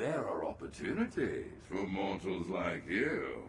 There are opportunities for mortals like you.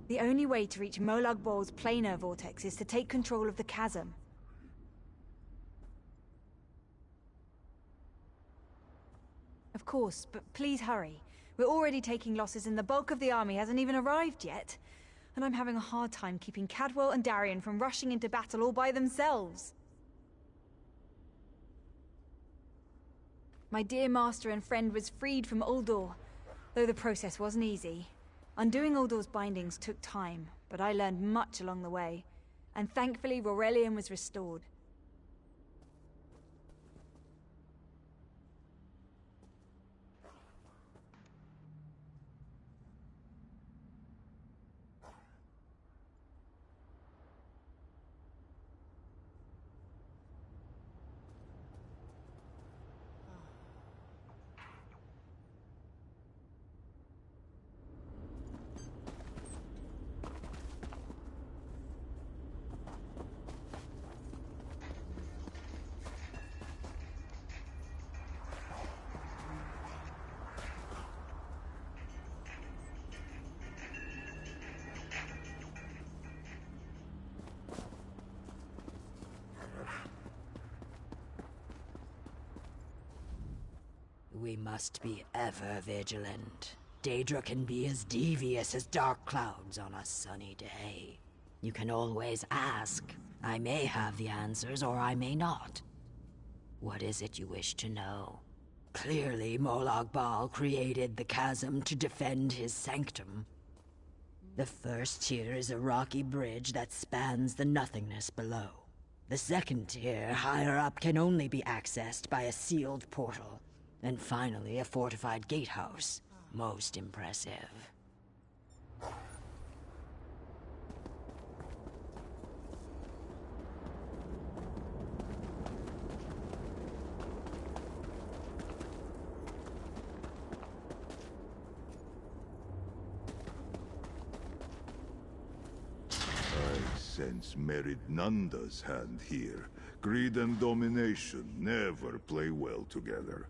The only way to reach Molag Bal's planar vortex is to take control of the chasm. Of course, but please hurry. We're already taking losses and the bulk of the army hasn't even arrived yet. And I'm having a hard time keeping Cadwell and Darien from rushing into battle all by themselves. My dear master and friend was freed from Uldor, though the process wasn't easy. Undoing Uldor's bindings took time, but I learned much along the way, and thankfully Rorelian was restored. We must be ever vigilant. Daedra can be as devious as dark clouds on a sunny day. You can always ask. I may have the answers, or I may not. What is it you wish to know? Clearly, Molag Bal created the chasm to defend his sanctum. The first tier is a rocky bridge that spans the nothingness below. The second tier, higher up, can only be accessed by a sealed portal. And finally, a fortified gatehouse. Most impressive. I sense Merid Nanda's hand here. Greed and domination never play well together.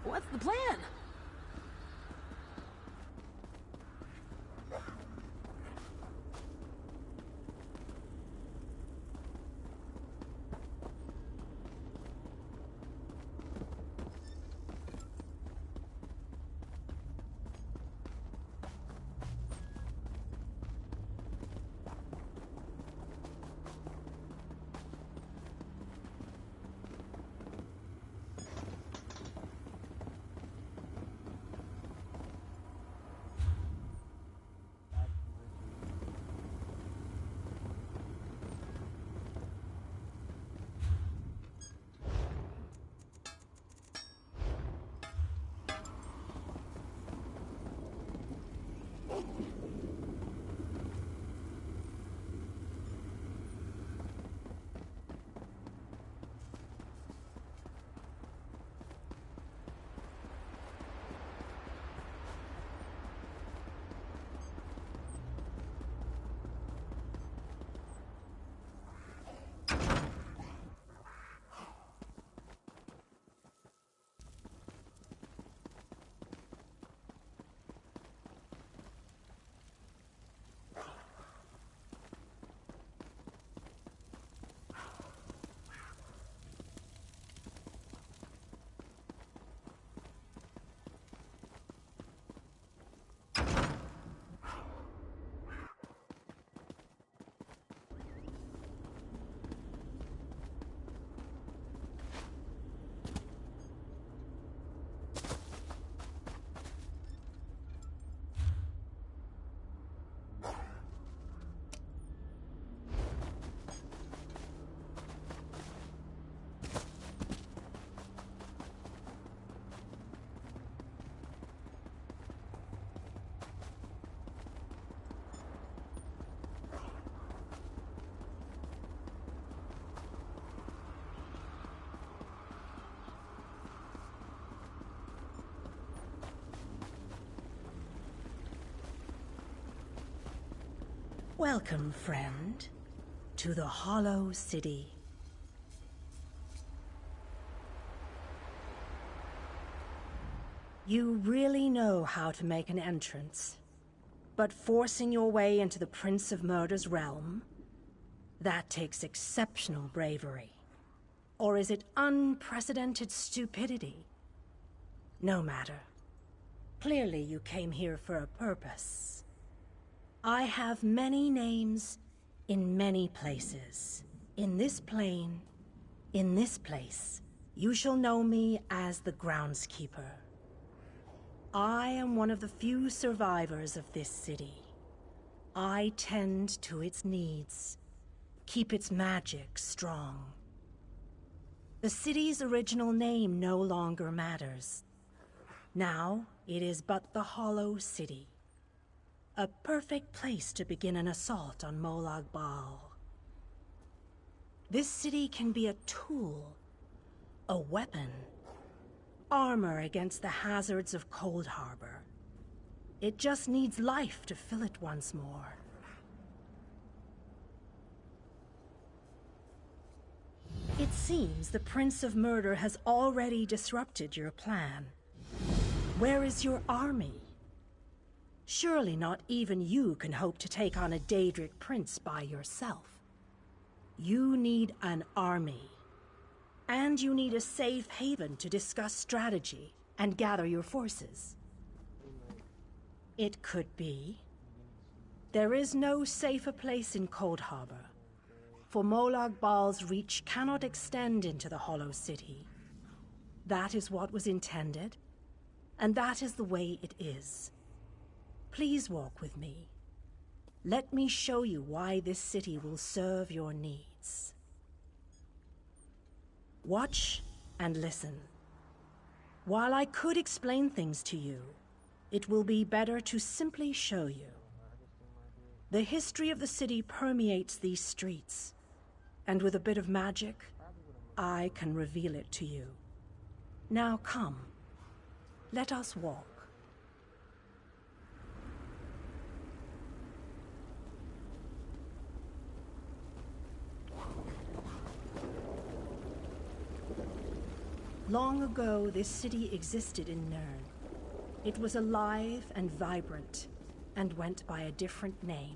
What's the plan? Welcome, friend, to the Hollow City. You really know how to make an entrance, but forcing your way into the Prince of Murder's realm? That takes exceptional bravery. Or is it unprecedented stupidity? No matter. Clearly you came here for a purpose. I have many names in many places. In this plane, in this place, you shall know me as the Groundskeeper. I am one of the few survivors of this city. I tend to its needs, keep its magic strong. The city's original name no longer matters. Now, it is but the Hollow City. A perfect place to begin an assault on Molag Bal. This city can be a tool, a weapon, armor against the hazards of Cold Harbor. It just needs life to fill it once more. It seems the Prince of Murder has already disrupted your plan. Where is your army? Surely not even you can hope to take on a Daedric prince by yourself. You need an army. And you need a safe haven to discuss strategy and gather your forces. It could be. There is no safer place in Cold Harbor. For Molag Bal's reach cannot extend into the Hollow City. That is what was intended, and that is the way it is. Please walk with me. Let me show you why this city will serve your needs. Watch and listen. While I could explain things to you, it will be better to simply show you. The history of the city permeates these streets, and with a bit of magic, I can reveal it to you. Now come, let us walk. Long ago, this city existed in Nirn. It was alive and vibrant, and went by a different name.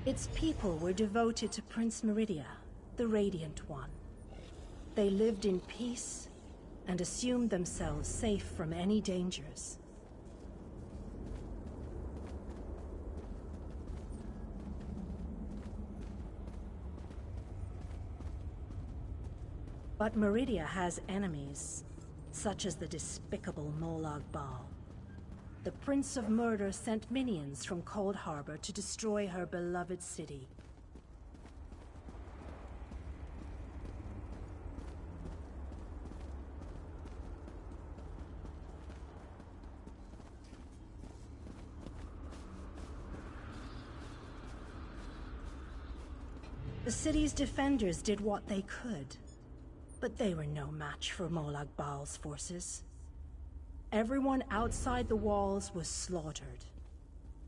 Its people were devoted to Prince Meridia, the Radiant One. They lived in peace and assumed themselves safe from any dangers. But Meridia has enemies, such as the despicable Molag Bal. The Prince of Murder sent minions from Cold Harbor to destroy her beloved city. The city's defenders did what they could, but they were no match for Molag Bal's forces. Everyone outside the walls was slaughtered,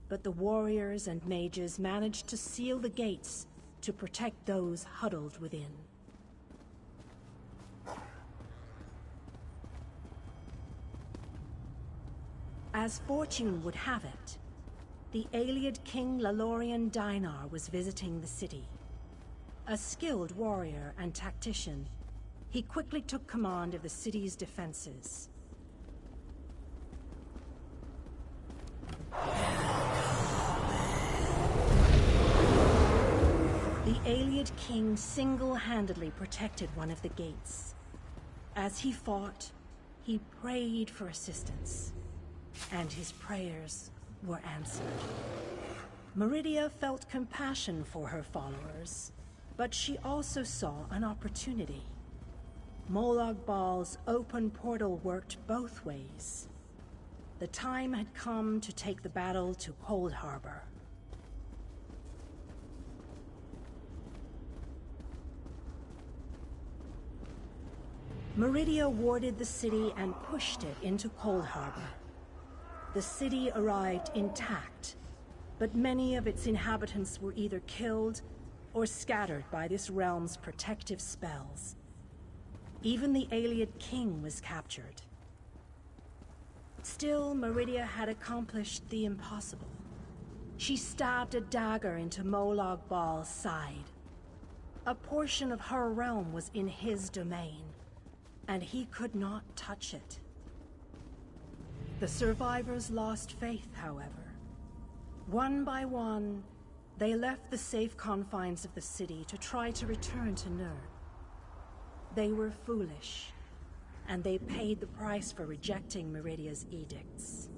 but the warriors and mages managed to seal the gates to protect those huddled within. As fortune would have it, the Ayleid King Lalorian Dainar was visiting the city. A skilled warrior and tactician, he quickly took command of the city's defenses. The Ayleid King single-handedly protected one of the gates. As he fought, he prayed for assistance, and his prayers were answered. Meridia felt compassion for her followers, but she also saw an opportunity. Molag Bal's open portal worked both ways. The time had come to take the battle to Cold Harbor. Meridia warded the city and pushed it into Cold Harbor. The city arrived intact, but many of its inhabitants were either killed or scattered by this realm's protective spells. Even the Ayleid king was captured. Still, Meridia had accomplished the impossible. She stabbed a dagger into Molag Bal's side. A portion of her realm was in his domain, and he could not touch it. The survivors lost faith, however. One by one, they left the safe confines of the city to try to return to Nurn. They were foolish, and they paid the price for rejecting Meridia's edicts.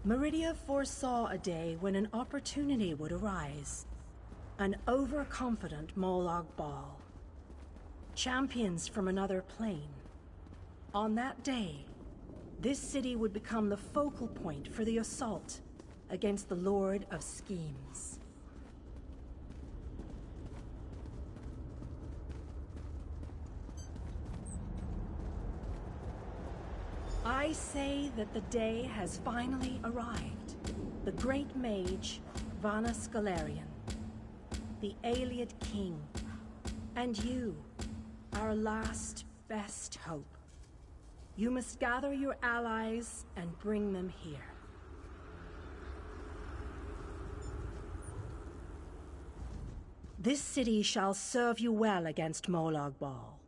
Meridia foresaw a day when an opportunity would arise. An overconfident Molag Bal. Champions from another plane. On that day, this city would become the focal point for the assault against the Lord of Schemes. I say that the day has finally arrived. The great mage, Vanus Galarian, the Ayleid king, and you, our last best hope. You must gather your allies and bring them here. This city shall serve you well against Molag Bal.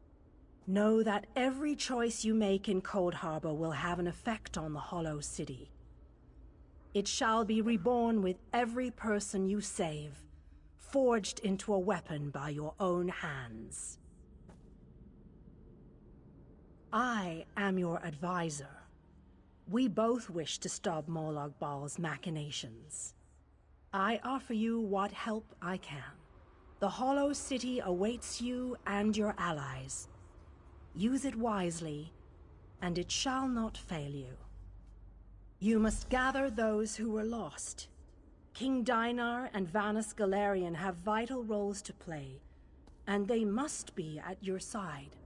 Know that every choice you make in Cold Harbor will have an effect on the Hollow City. It shall be reborn with every person you save, forged into a weapon by your own hands. I am your advisor. We both wish to stop Molag Bal's machinations. I offer you what help I can. The Hollow City awaits you and your allies. Use it wisely, and it shall not fail you. You must gather those who were lost. King Dinar and Vanus Galarian have vital roles to play, and they must be at your side.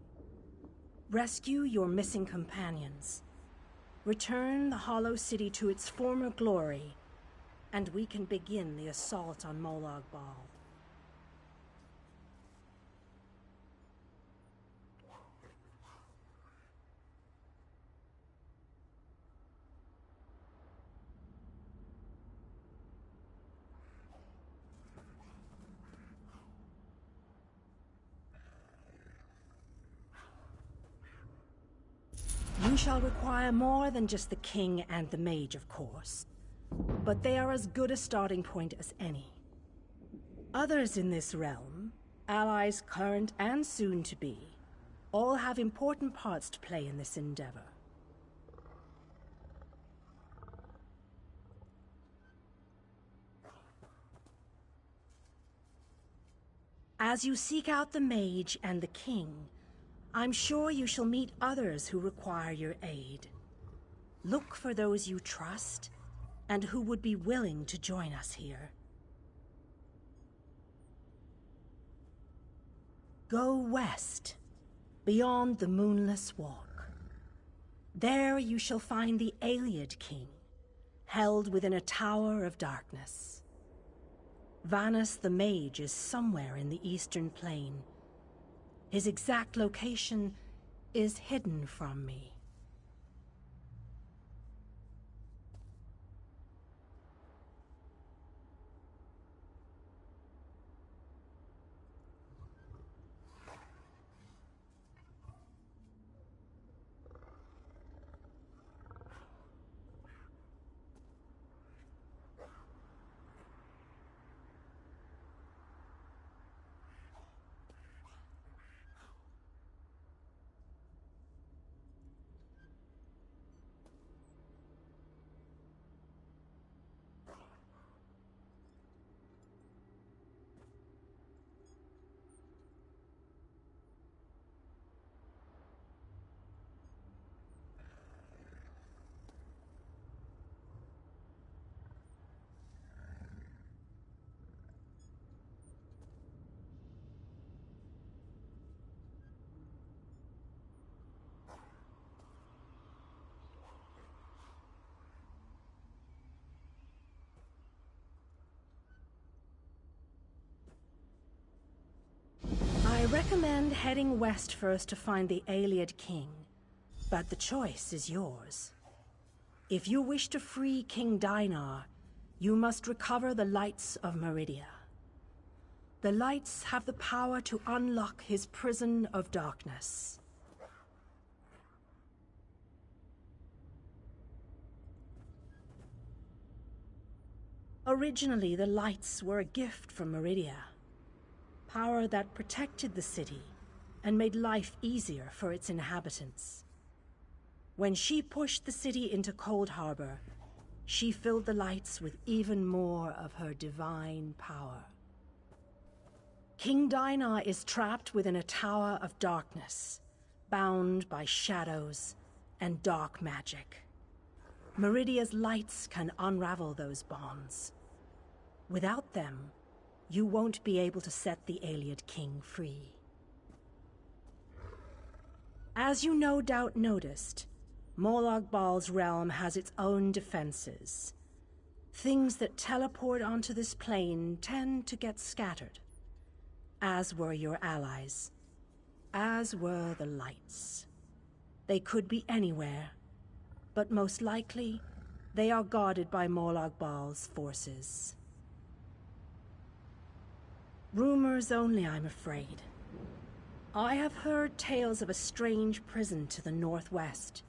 Rescue your missing companions. Return the Hollow City to its former glory, and we can begin the assault on Molag Bal. You shall require more than just the king and the mage, of course. But they are as good a starting point as any. Others in this realm, allies current and soon to be, all have important parts to play in this endeavor. As you seek out the mage and the king, I'm sure you shall meet others who require your aid. Look for those you trust, and who would be willing to join us here. Go west, beyond the Moonless Walk. There you shall find the Ayleid king, held within a tower of darkness. Vanus the mage is somewhere in the eastern plain. His exact location is hidden from me. recommend heading west first to find the Ayleid King, but the choice is yours. If you wish to free King Dinar, you must recover the lights of Meridia. The lights have the power to unlock his prison of darkness. Originally, the lights were a gift from Meridia. Power that protected the city and made life easier for its inhabitants. When she pushed the city into Cold Harbor, she filled the lights with even more of her divine power. King Dinar is trapped within a tower of darkness, bound by shadows and dark magic. Meridia's lights can unravel those bonds. Without them, you won't be able to set the Ayleid King free. As you no doubt noticed, Molag Bal's realm has its own defenses. Things that teleport onto this plane tend to get scattered, as were your allies, as were the lights. They could be anywhere, but most likely, they are guarded by Molag Bal's forces. Rumors only, I'm afraid. I have heard tales of a strange prison to the northwest.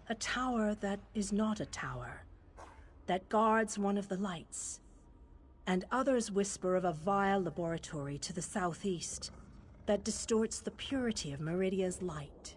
A tower that is not a tower, that guards one of the lights. And others whisper of a vile laboratory to the southeast that distorts the purity of Meridia's light.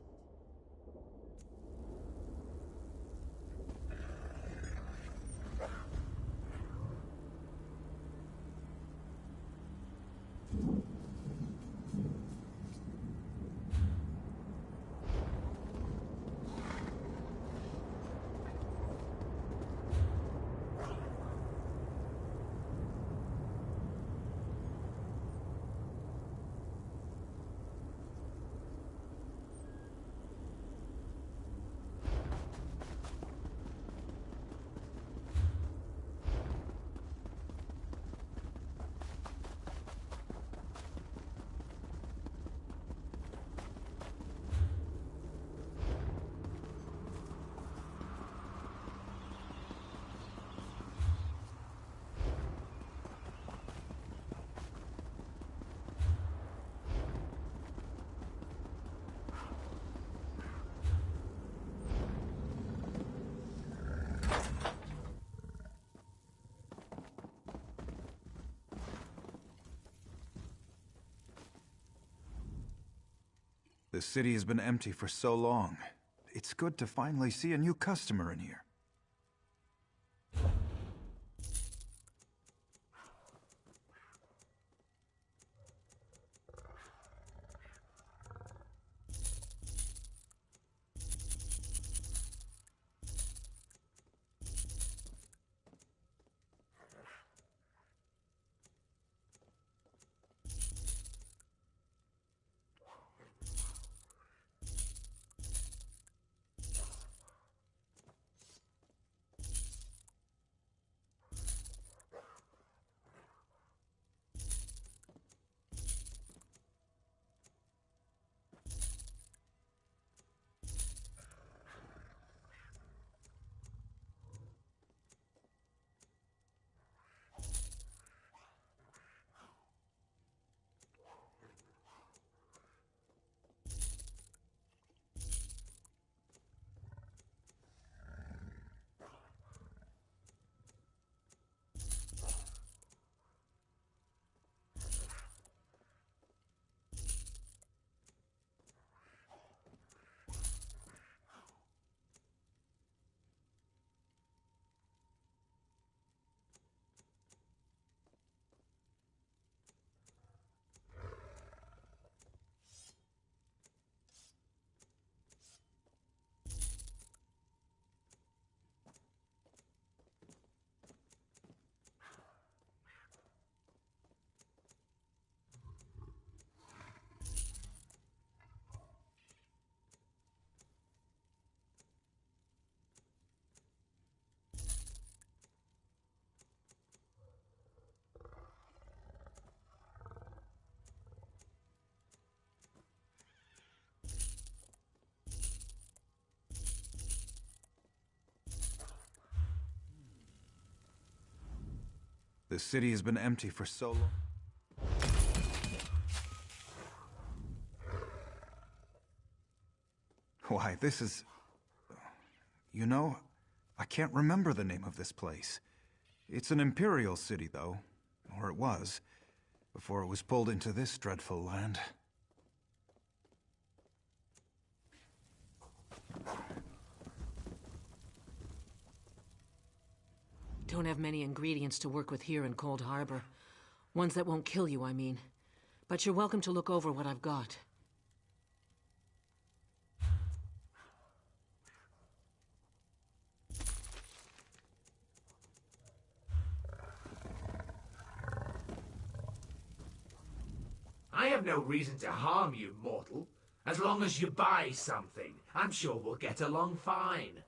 The city has been empty for so long. It's good to finally see a new customer in here. The city has been empty for so long. Why, this is... You know, I can't remember the name of this place. It's an imperial city, though. Or it was, before it was pulled into this dreadful land. Don't have many ingredients to work with here in Cold Harbor. Ones that won't kill you, I mean. But you're welcome to look over what I've got. I have no reason to harm you, mortal. As long as you buy something, I'm sure we'll get along fine.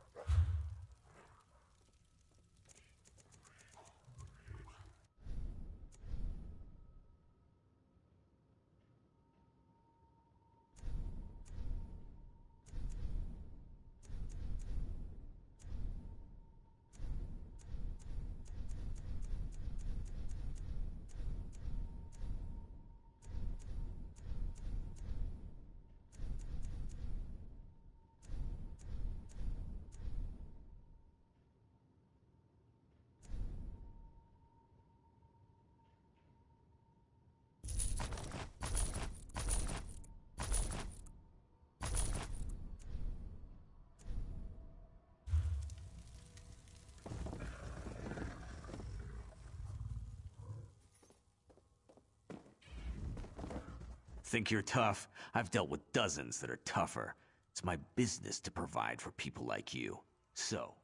Think you're tough? I've dealt with dozens that are tougher. It's my business to provide for people like you. So,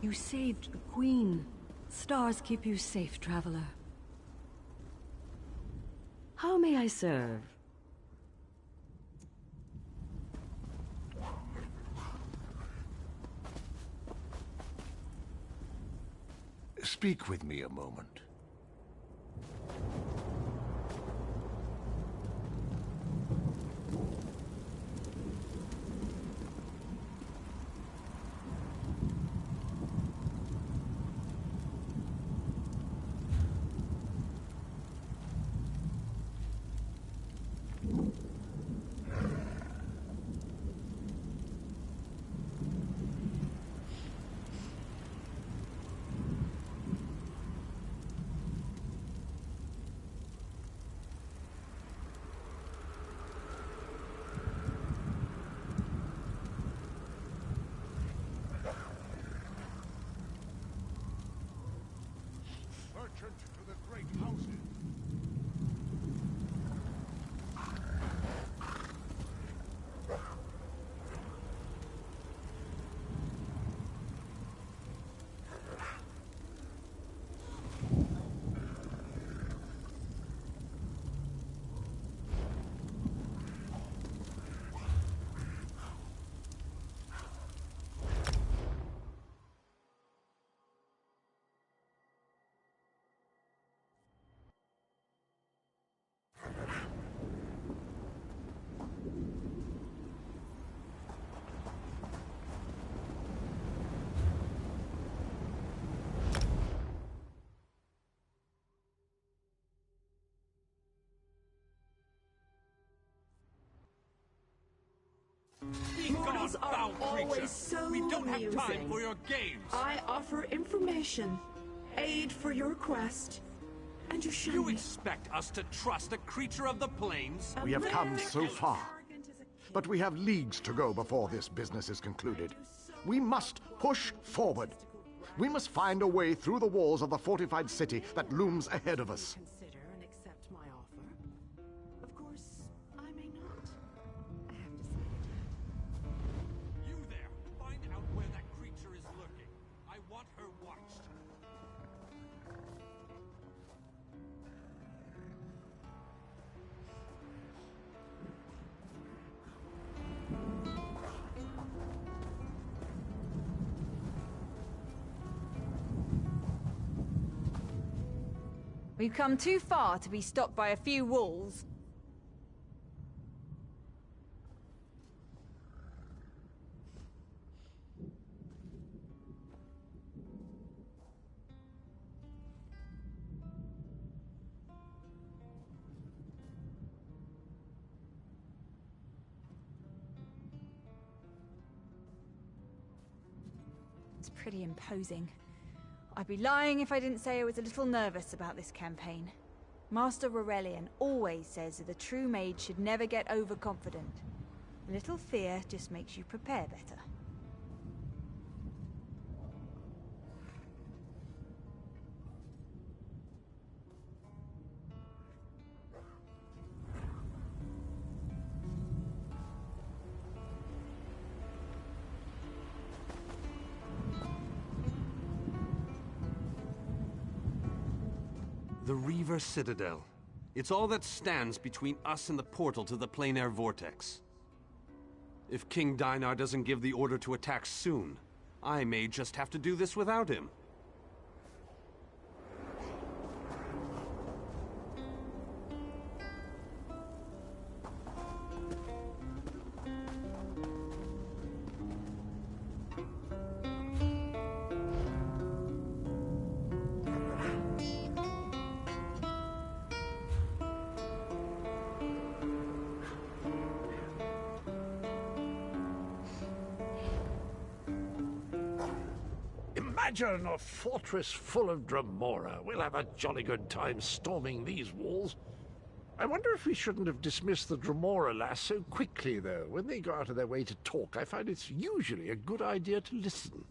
You saved the Queen. Stars keep you safe, traveler. How may I serve? speak with me a moment. Merchant to the great houses. Mortals are always so We don't have time amusing. for your games! I offer information, aid for your quest, and you shun You me. expect us to trust a creature of the plains? We have come so far, but we have leagues to go before this business is concluded. We must push forward. We must find a way through the walls of the fortified city that looms ahead of us. Consider and accept my offer. Of course, I may not. I have decided. You there! Find out where that creature is lurking. I want her watched. We've come too far to be stopped by a few walls. It's pretty imposing. I'd be lying if I didn't say I was a little nervous about this campaign. Master Aurelian always says that a true mage should never get overconfident. A little fear just makes you prepare better. The Reaver Citadel. It's all that stands between us and the portal to the plain air vortex. If King Dinar doesn't give the order to attack soon, I may just have to do this without him. Imagine a fortress full of Dremora. We'll have a jolly good time storming these walls. I wonder if we shouldn't have dismissed the Dremora lass so quickly, though. When they go out of their way to talk, I find it's usually a good idea to listen.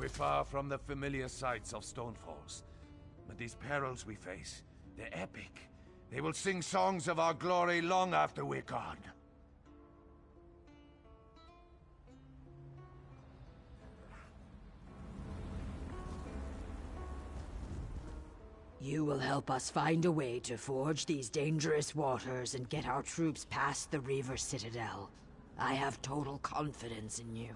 We're far from the familiar sights of Stonefalls, but these perils we face, they're epic. They will sing songs of our glory long after we're gone. You will help us find a way to forge these dangerous waters and get our troops past the Reaver Citadel. I have total confidence in you.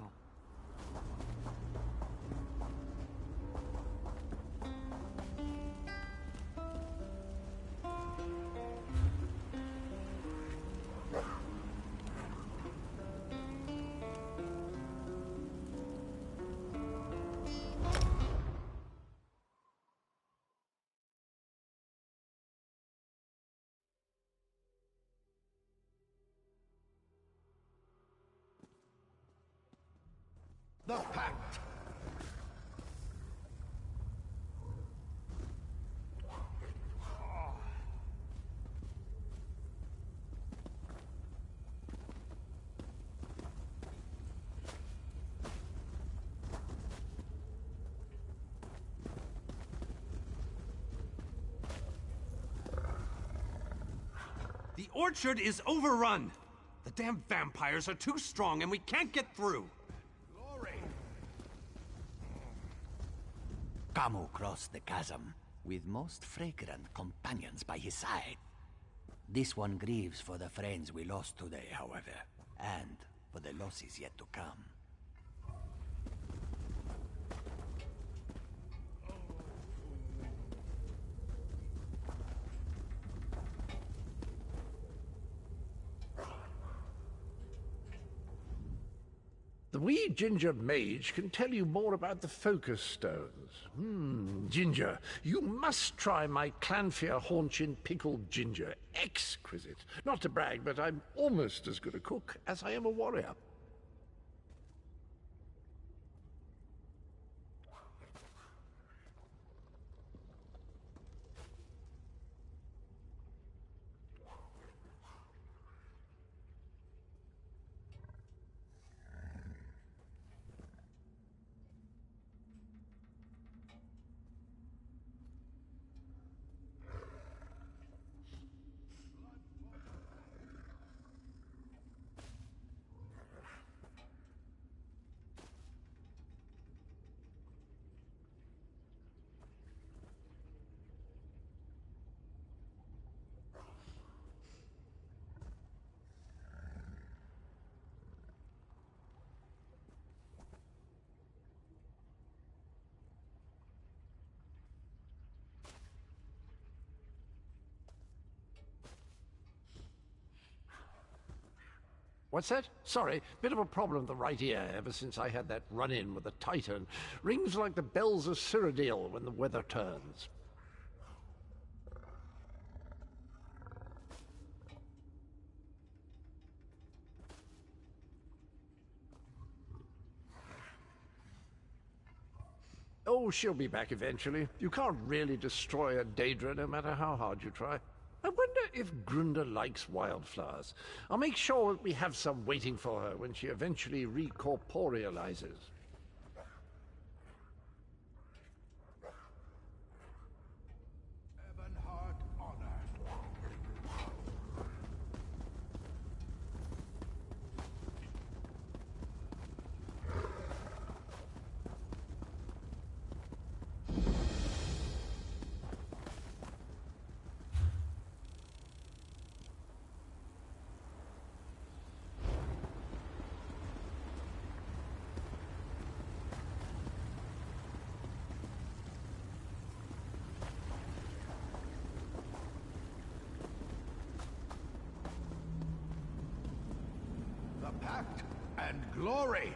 The Pact! The orchard is overrun! The damn vampires are too strong and we can't get through! Camu crossed the chasm, with most fragrant companions by his side. This one grieves for the friends we lost today, however, and for the losses yet to come. The wee ginger mage can tell you more about the focus stones. Ginger, you must try my Clanfear Haunchin pickled ginger. Exquisite. Not to brag, but I'm almost as good a cook as I am a warrior. What's that? Sorry, bit of a problem with the right ear ever since I had that run-in with the Titan. Rings like the bells of Cyrodiil when the weather turns. Oh, she'll be back eventually. You can't really destroy a Daedra no matter how hard you try. I wonder if Grunda likes wildflowers. I'll make sure that we have some waiting for her when she eventually recorporealizes. Pact and glory!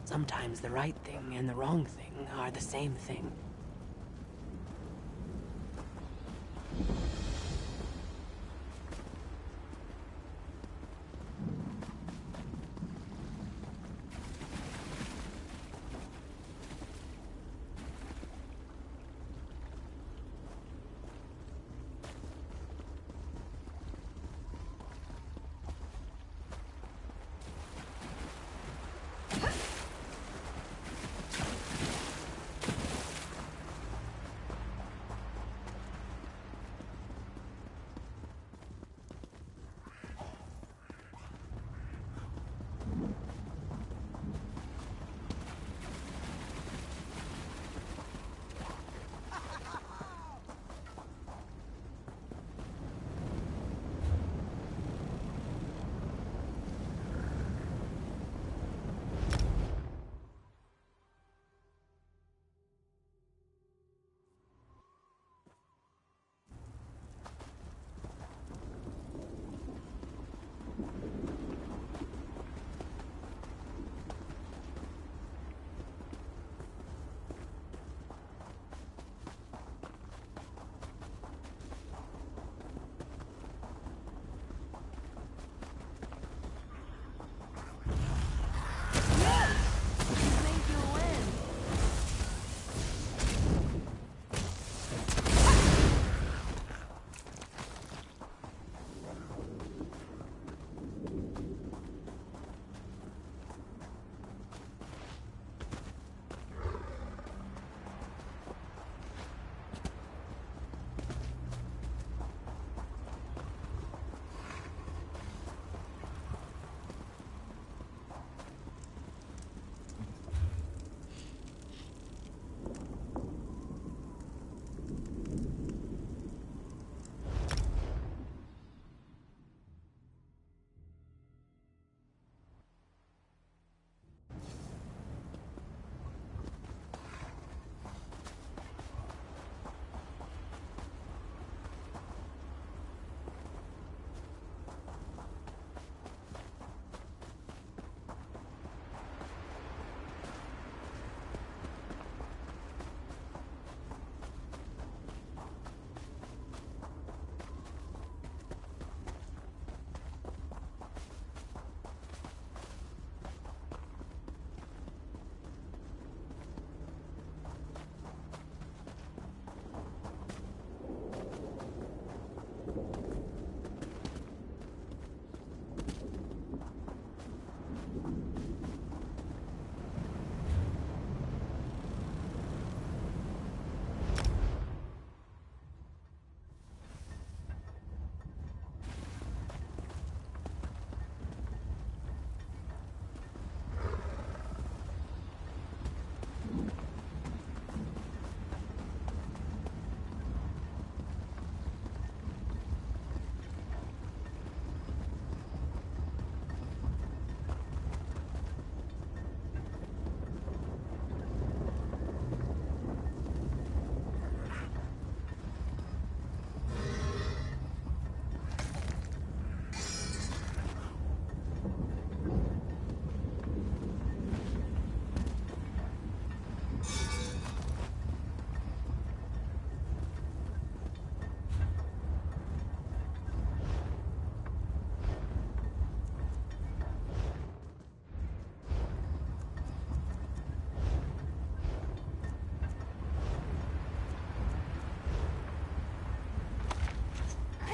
Sometimes the right thing and the wrong thing are the same thing.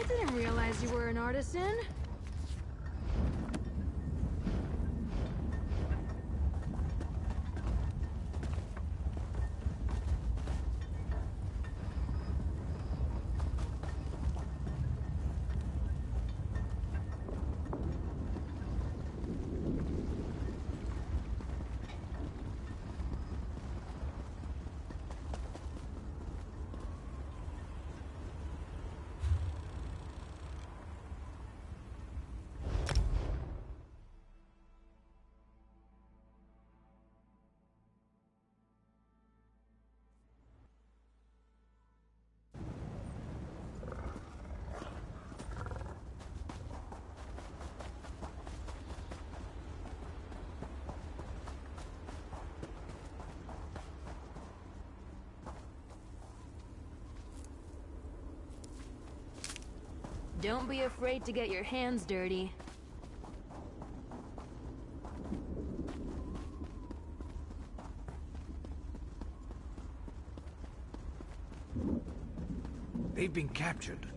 I didn't realize you were an artisan. Don't be afraid to get your hands dirty. They've been captured.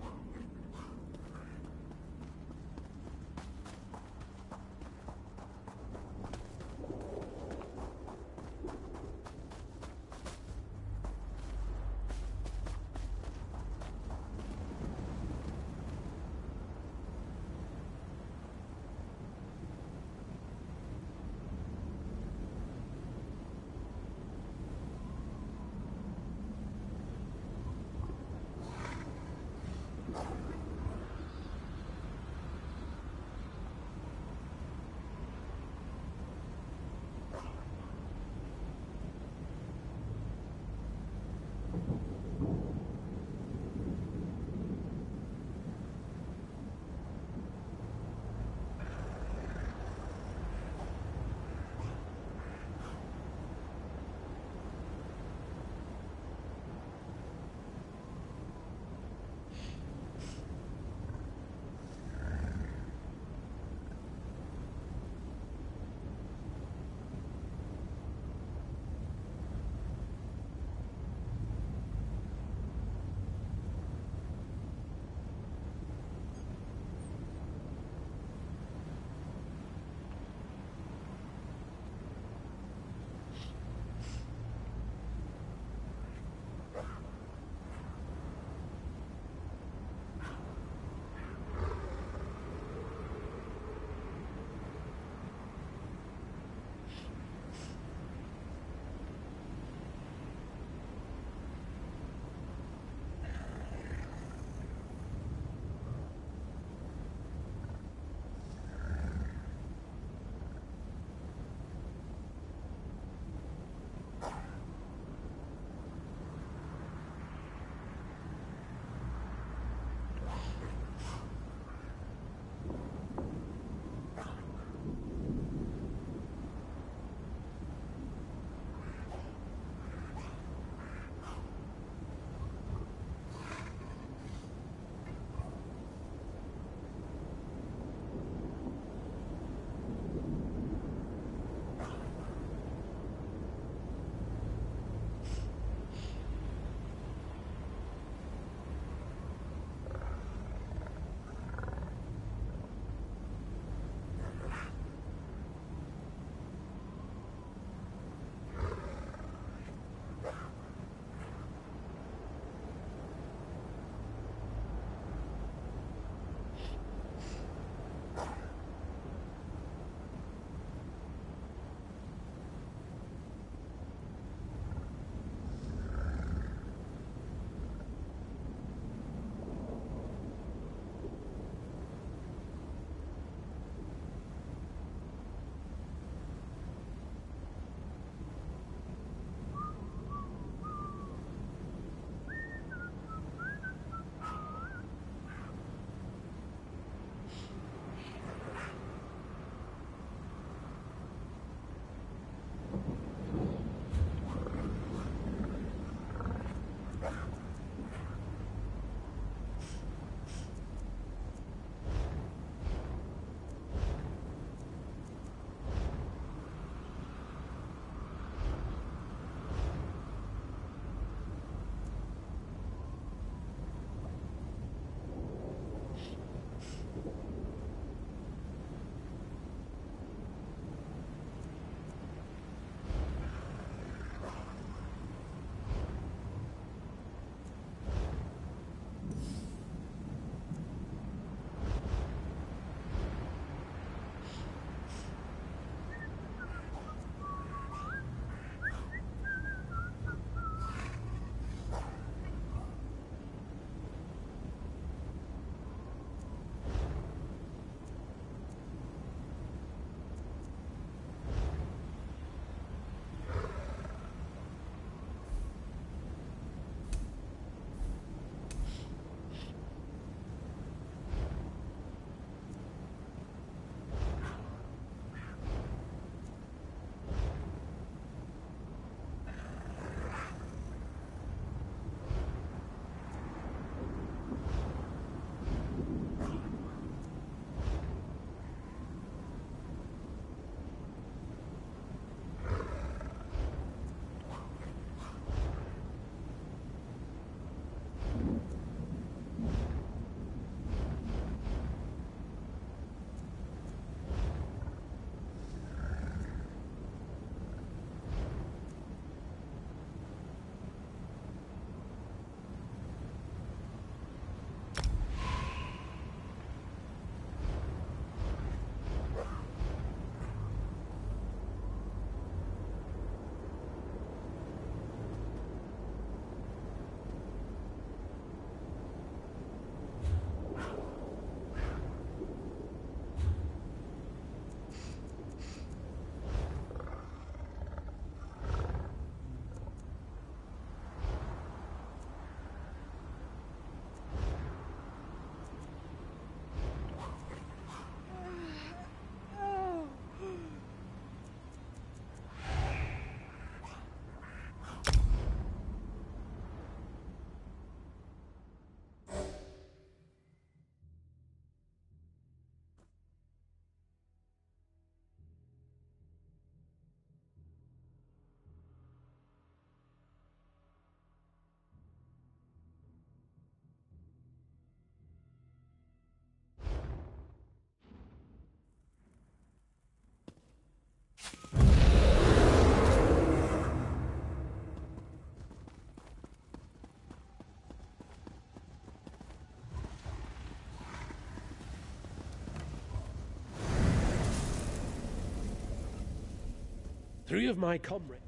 3 of my comrades.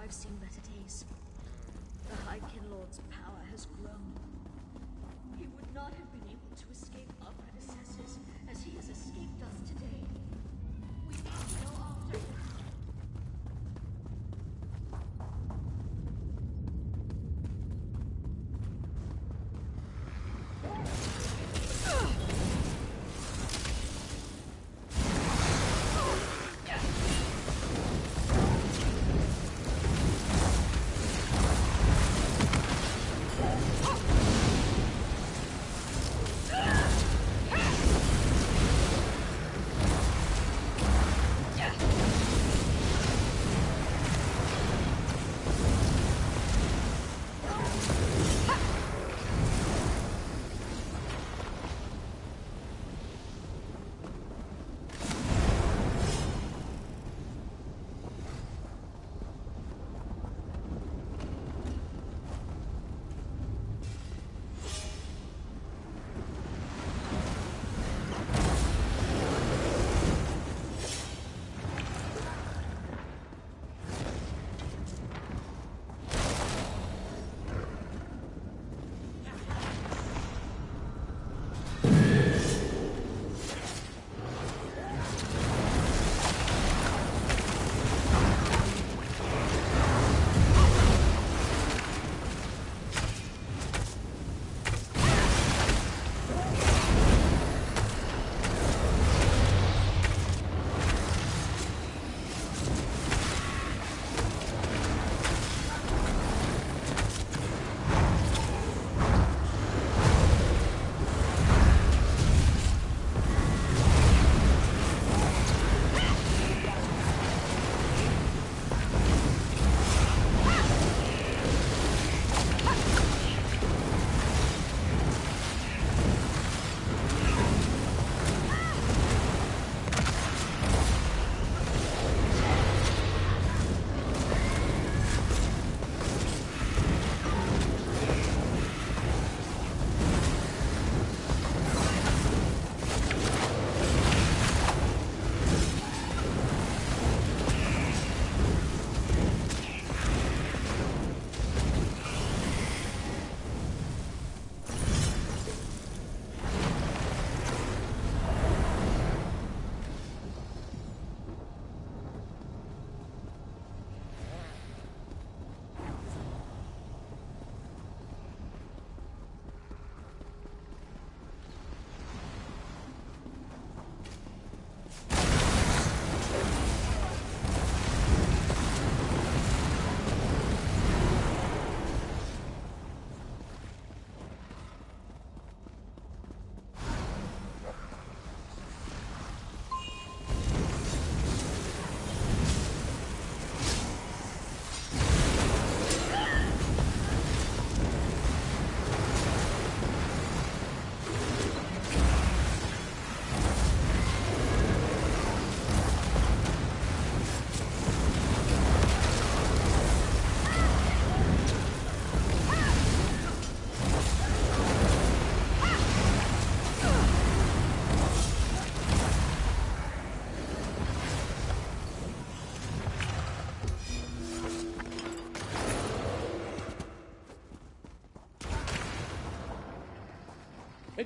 I've seen better days. The High Kinlord's power has grown. He would not have been able to escape our predecessors as he has escaped us today. We need to go after him.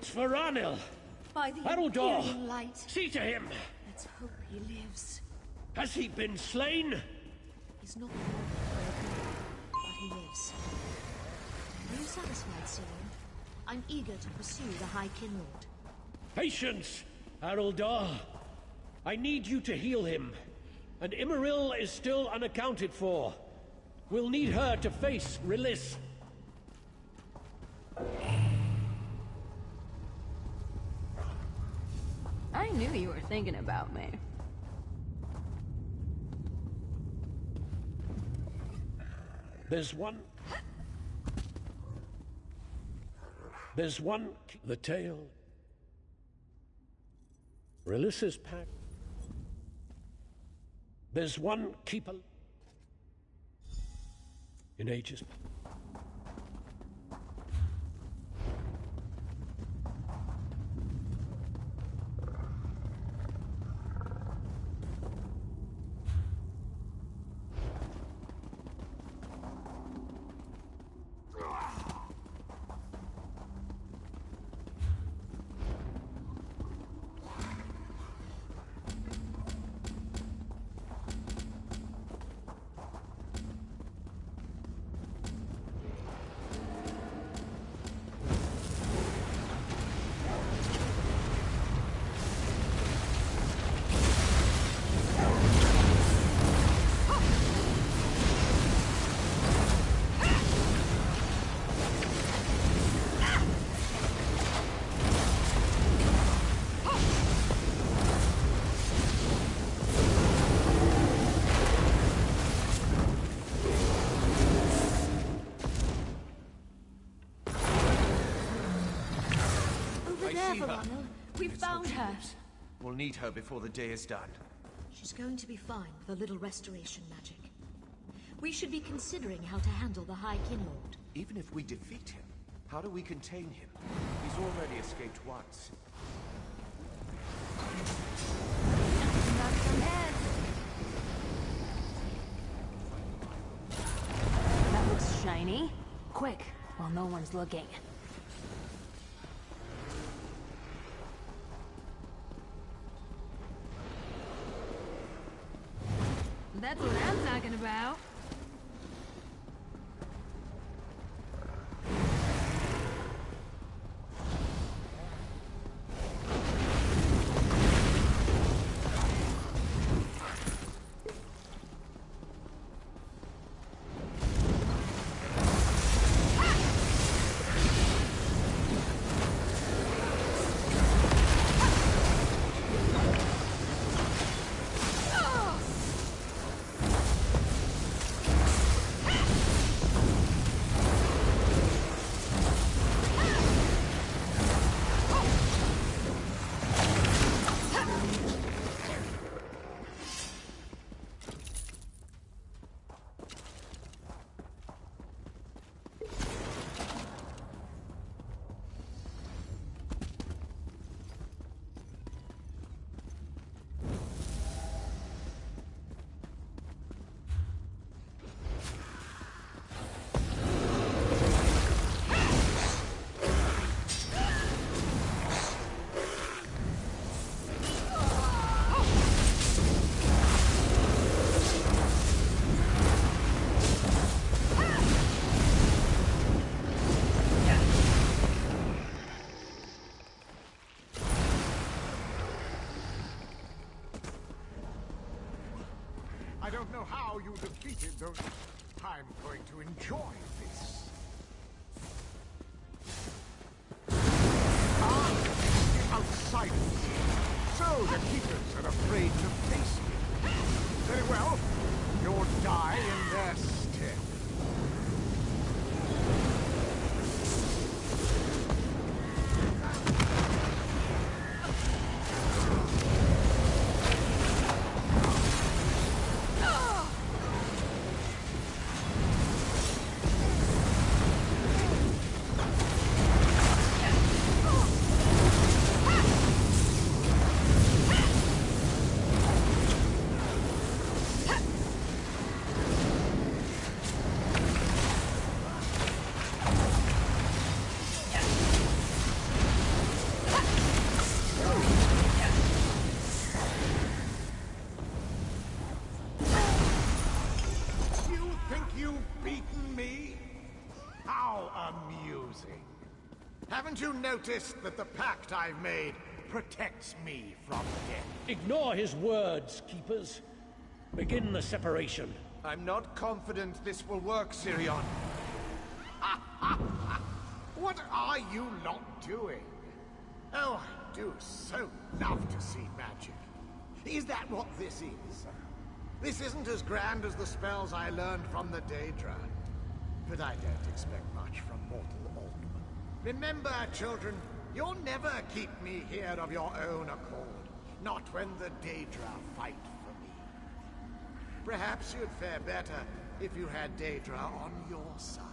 It's Varanil! By the Haroldor! Imperial light. See to him! Let's hope he lives. Has he been slain? He's not broken, but he lives. Are you satisfied, Sirian? I'm eager to pursue the High Kinlord. Patience, Haroldor. I need you to heal him. And Immaril is still unaccounted for. We'll need her to face Release. I knew you were thinking about me. There's one... The tale... Release's pack... There's one keeper... In ages... We've found her. We'll need her before the day is done. She's going to be fine with a little restoration magic. We should be considering how to handle the High Kinlord. Even if we defeat him, how do we contain him? He's already escaped once. Got some heads. That looks shiny. Quick, while no one's looking. That's what I'm talking about. I don't know how you defeated those... I'm going to enjoy this. Outsiders. So the keepers are afraid to face me. Very well. You'll die in their stead. amusing. Haven't you noticed that the pact I've made protects me from death? Ignore his words, Keepers. Begin the separation. I'm not confident this will work, Sirion. What are you lot doing? Oh, I do so love to see magic. Is that what this is? This isn't as grand as the spells I learned from the Daedra. But I don't expect much from mortal Alderman. Remember, children, you'll never keep me here of your own accord. Not when the Daedra fight for me. Perhaps you'd fare better if you had Daedra on your side.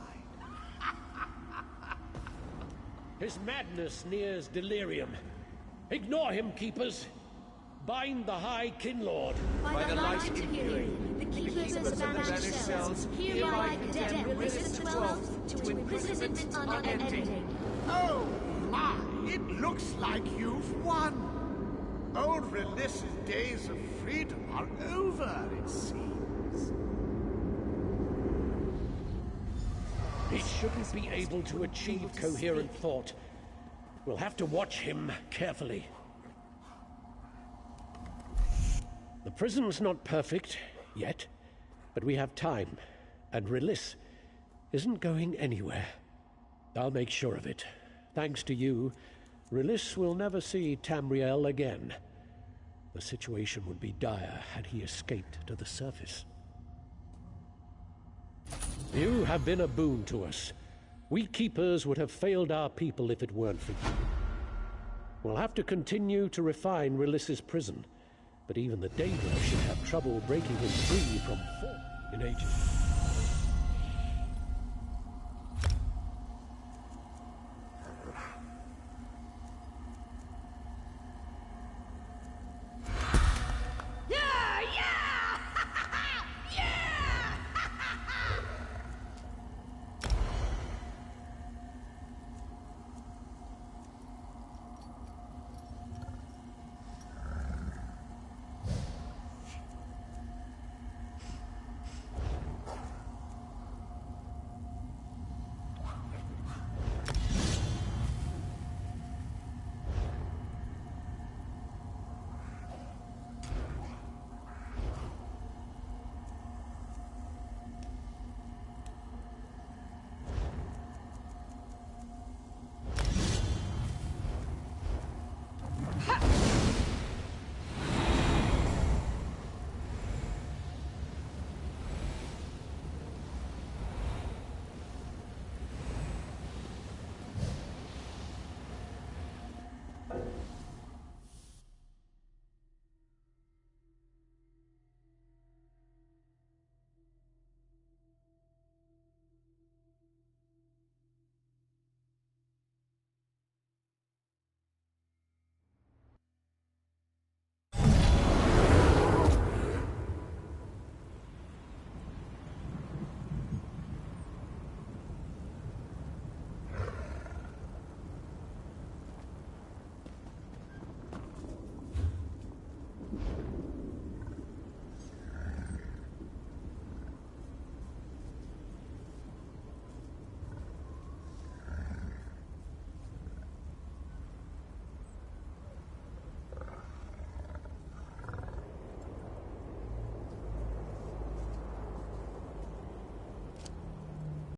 His madness nears delirium. Ignore him, Keepers. Bind the High Kinlord. By the light imbuing, the Keepers of the Vanished Cells hereby condemn Release 12 to imprisonment unending. Oh my! It looks like you've won! Old Relis's days of freedom are over, it seems. He shouldn't be able to achieve coherent thought. We'll have to watch him carefully. The prison's not perfect, yet, but we have time, and Relis isn't going anywhere. I'll make sure of it. Thanks to you, Relis will never see Tamriel again. The situation would be dire had he escaped to the surface. You have been a boon to us. We Keepers would have failed our people if it weren't for you. We'll have to continue to refine Relis's prison, but even the Daedra should have trouble breaking him free from 4 in ages.